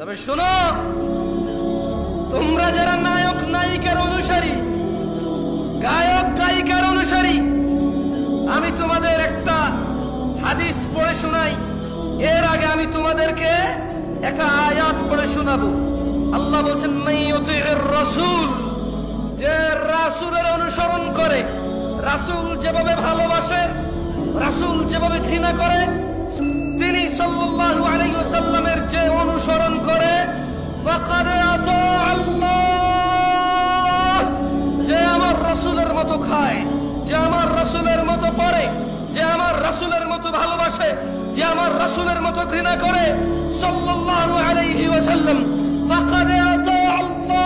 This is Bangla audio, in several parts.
তবে শোনো, তোমরা যারা নায়ক নায়িকার অনুসারী, গায়ক গায়িকার অনুসারী, আমি তোমাদের একটা হাদিস পড়ে শোনাই। এর আগে আমি তোমাদেরকে একটা আয়াত পড়ে শোনাবো। আল্লাহ বলছেন, মাইয়ুতির রাসূল, যে রাসূলের অনুসরণ করে, রাসূল যেভাবে ভালোবাসে, রাসূল যেভাবে ঘৃণা করে, তিনি সাল্লাল্লাহু আলাইহি ওয়াসাল্লামের যে অনুসরণ করে, ফাকাদ আতা আল্লাহ, যে আমার রাসূলের মতো খায়, যে আমার রাসূলের মতো পড়ে, যে আমার রাসূলের মতো ভালোবাসে, যে আমার রাসূলের মতো ঘৃণা করে, সাল্লাল্লাহু আলাইহি ওয়াসাল্লাম, ফাকাদ আতা আল্লাহ।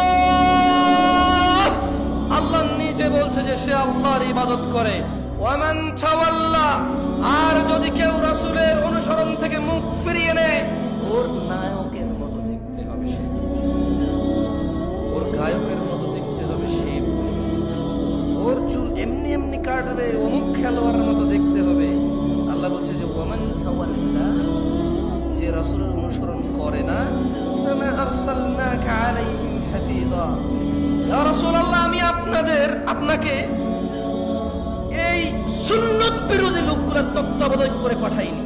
আল্লাহ নিজে বলছে যে সে আল্লাহর ইবাদত করে। ওয়ামান তাওয়াল্লা, আর যদি কেউ রাসূলের অনুসরণ থেকে মুখ ফিরিয়ে নেয়, ওর নায়কের মতো দেখতে হবে সে, ওর গায়কের মতো দেখতে হবে সে, ওর চুল এমনি এমনি কাটবে, অমুক খেলোয়াড়ের মতো দেখতে হবে। আল্লাহ বলছে যে ওয়ামান তাওয়াল্লা, যে রাসূলের অনুসরণ করে না, ফামা আরসালনাকা আলাইহিম হাফিযা, ইয়া রাসূলুল্লাহ, আমি আপনাকে এই সুন্নত বিরোধী লোকগুলোর তত্ত্বাবধান করে পাঠাইনি।